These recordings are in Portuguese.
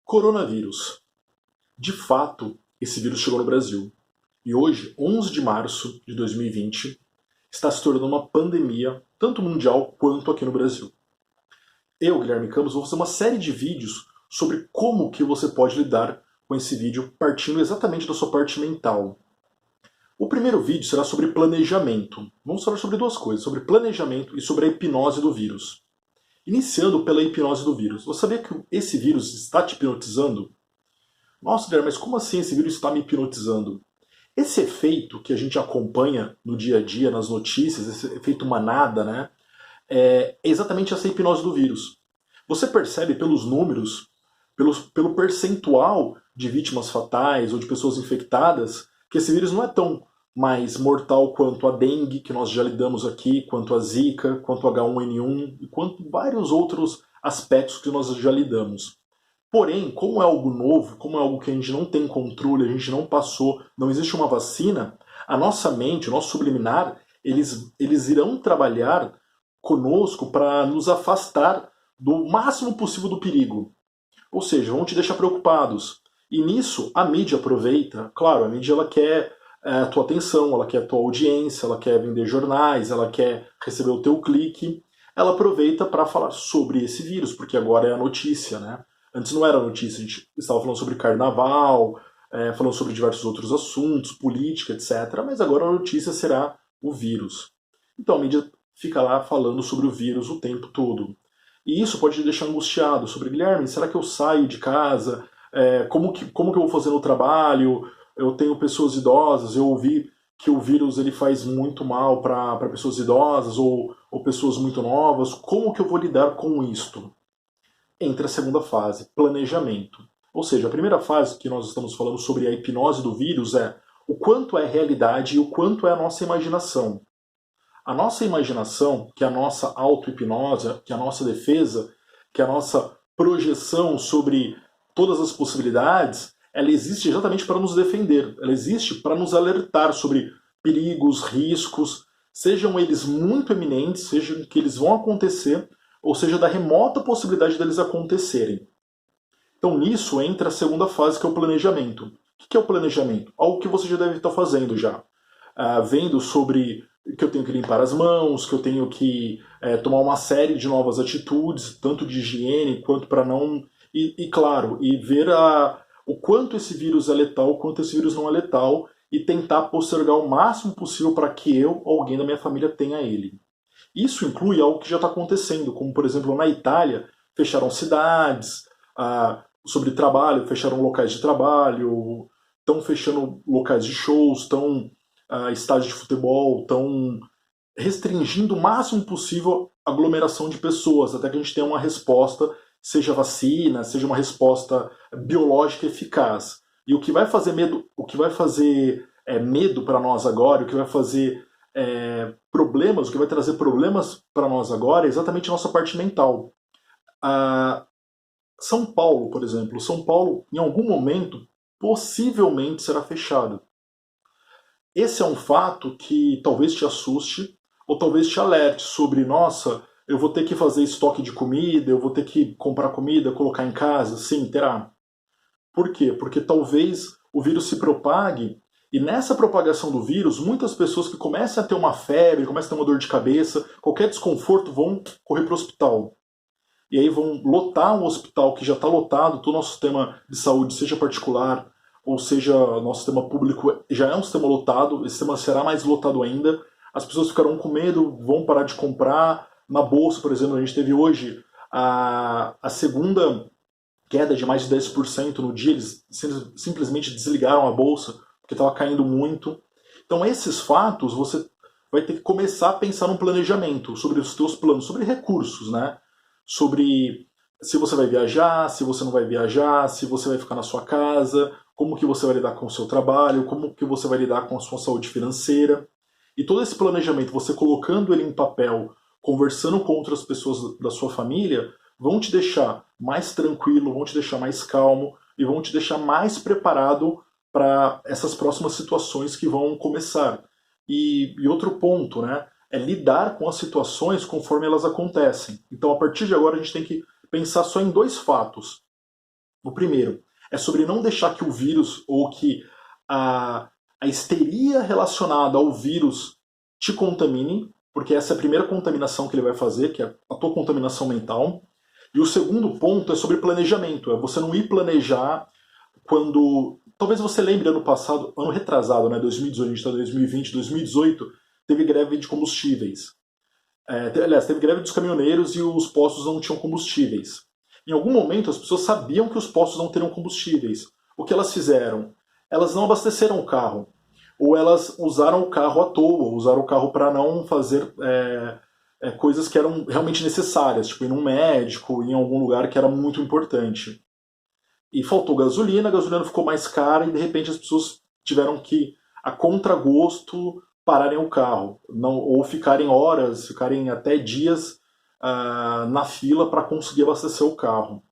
Coronavírus. De fato, esse vírus chegou no Brasil. E hoje, 11 de março de 2020, está se tornando uma pandemia, tanto mundial quanto aqui no Brasil. Eu, Guilherme Campos, vou fazer uma série de vídeos sobre como que você pode lidar com esse vídeo, partindo exatamente da sua parte mental. O primeiro vídeo será sobre planejamento. Vamos falar sobre duas coisas, sobre planejamento e sobre a hipnose do vírus. Iniciando pela hipnose do vírus. Você sabia que esse vírus está te hipnotizando? Nossa, Guilherme, mas como assim esse vírus está me hipnotizando? Esse efeito que a gente acompanha no dia a dia, nas notícias, esse efeito manada, né? É exatamente essa hipnose do vírus. Você percebe pelos números, pelo percentual de vítimas fatais ou de pessoas infectadas, que esse vírus não é tão mais mortal quanto a dengue, que nós já lidamos aqui, quanto a zika, quanto a H1N1 e quanto vários outros aspectos que nós já lidamos. Porém, como é algo novo, como é algo que a gente não tem controle, a gente não passou, não existe uma vacina, a nossa mente, o nosso subliminar, eles irão trabalhar conosco para nos afastar do máximo possível do perigo. Ou seja, vão te deixar preocupados. E nisso, a mídia aproveita. Claro, a mídia ela quer a tua atenção, ela quer a tua audiência, ela quer vender jornais, ela quer receber o teu clique. Ela aproveita para falar sobre esse vírus, porque agora é a notícia, né? Antes não era notícia, a gente estava falando sobre carnaval, falando sobre diversos outros assuntos, política, etc. Mas agora a notícia será o vírus. Então a mídia fica lá falando sobre o vírus o tempo todo. E isso pode te deixar angustiado sobre, Guilherme, será que eu saio de casa? Como que eu vou fazer no trabalho? Eu tenho pessoas idosas, eu ouvi que o vírus ele faz muito mal para pessoas idosas ou pessoas muito novas. Como que eu vou lidar com isto? Entra a segunda fase, planejamento. Ou seja, a primeira fase que nós estamos falando sobre a hipnose do vírus é o quanto é realidade e o quanto é a nossa imaginação. A nossa imaginação, que é a nossa auto-hipnose, que é a nossa defesa, que é a nossa projeção sobre todas as possibilidades, ela existe exatamente para nos defender. Ela existe para nos alertar sobre perigos, riscos, sejam eles muito eminentes, sejam que eles vão acontecer, ou seja, da remota possibilidade deles acontecerem. Então nisso entra a segunda fase, que é o planejamento. O que é o planejamento? Algo que você já deve estar fazendo já. Vendo sobre que eu tenho que limpar as mãos, que eu tenho que tomar uma série de novas atitudes, tanto de higiene quanto para não... E claro, e ver o quanto esse vírus é letal, o quanto esse vírus não é letal, e tentar postergar o máximo possível para que eu ou alguém da minha família tenha ele. Isso inclui algo que já está acontecendo, como por exemplo na Itália, fecharam cidades, sobre trabalho, fecharam locais de trabalho, estão fechando locais de shows, estão estádios de futebol, estão restringindo o máximo possível a aglomeração de pessoas, até que a gente tenha uma resposta, seja vacina, seja uma resposta biológica eficaz. E o que vai fazer medo, medo para nós agora, o que vai fazer problemas, o que vai trazer problemas para nós agora é exatamente a nossa parte mental. São Paulo, por exemplo, São Paulo em algum momento possivelmente será fechado. Esse é um fato que talvez te assuste ou talvez te alerte sobre, nossa, eu vou ter que fazer estoque de comida, eu vou ter que comprar comida, colocar em casa. Sim, terá. Por quê? Porque talvez o vírus se propague e nessa propagação do vírus, muitas pessoas que começam a ter uma febre, começam a ter uma dor de cabeça, qualquer desconforto vão correr para o hospital. E aí vão lotar um hospital que já está lotado, todo o nosso sistema de saúde, seja particular, ou seja, nosso sistema público já é um sistema lotado, esse sistema será mais lotado ainda, as pessoas ficarão com medo, vão parar de comprar. Na bolsa, por exemplo, a gente teve hoje a segunda queda de mais de 10% no dia, eles simplesmente desligaram a bolsa, porque estava caindo muito. Então esses fatos, você vai ter que começar a pensar num planejamento, sobre os teus planos, sobre recursos, né? Sobre se você vai viajar, se você não vai viajar, se você vai ficar na sua casa, como que você vai lidar com o seu trabalho, como que você vai lidar com a sua saúde financeira. E todo esse planejamento, você colocando ele em papel, conversando com outras pessoas da sua família, vão te deixar mais tranquilo, vão te deixar mais calmo e vão te deixar mais preparado para essas próximas situações que vão começar. E outro ponto, né, é lidar com as situações conforme elas acontecem. Então, a partir de agora, a gente tem que pensar só em dois fatos. O primeiro é sobre não deixar que o vírus ou que a histeria relacionada ao vírus te contamine, porque essa é a primeira contaminação que ele vai fazer, que é a tua contaminação mental. E o segundo ponto é sobre planejamento, é você não ir planejar quando... Talvez você lembre ano passado, ano retrasado, né, 2018, a gente está em 2020, 2018, teve greve de combustíveis. Aliás, teve greve dos caminhoneiros e os postos não tinham combustíveis. Em algum momento as pessoas sabiam que os postos não teriam combustíveis. O que elas fizeram? Elas não abasteceram o carro. Ou elas usaram o carro à toa, usaram o carro para não fazer coisas que eram realmente necessárias, tipo ir num médico, ir em algum lugar que era muito importante. E faltou gasolina, a gasolina ficou mais cara e de repente as pessoas tiveram que, a contragosto, pararem o carro. Não, ou ficarem horas, ficarem até dias na fila para conseguir abastecer o carro.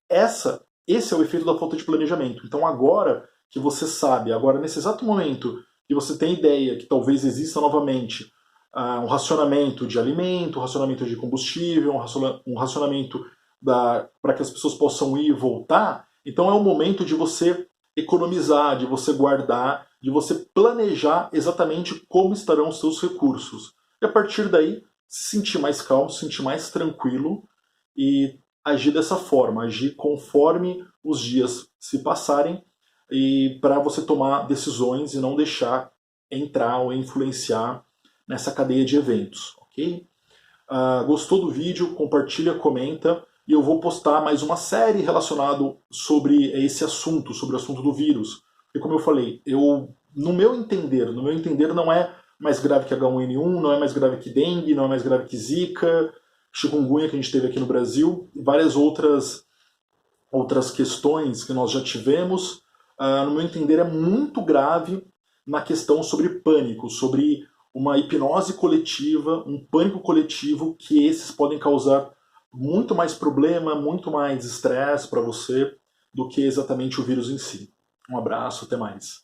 Esse é o efeito da falta de planejamento. Então agora que você sabe, agora nesse exato momento que você tem ideia que talvez exista novamente um racionamento de alimento, um racionamento de combustível, um racionamento para que as pessoas possam ir e voltar, então é o momento de você economizar, de você guardar, de você planejar exatamente como estarão os seus recursos. E a partir daí, se sentir mais calmo, se sentir mais tranquilo e agir dessa forma, agir conforme os dias se passarem e para você tomar decisões e não deixar entrar ou influenciar nessa cadeia de eventos, ok? Gostou do vídeo? Compartilha, comenta e eu vou postar mais uma série relacionada sobre esse assunto, sobre o assunto do vírus. E como eu falei, no meu entender não é mais grave que H1N1, não é mais grave que dengue, não é mais grave que zika, chikungunya que a gente teve aqui no Brasil, e várias outras questões que nós já tivemos. No meu entender é muito grave na questão sobre pânico, sobre uma hipnose coletiva, um pânico coletivo, que esses podem causar muito mais problema, muito mais estresse para você do que exatamente o vírus em si. Um abraço, até mais.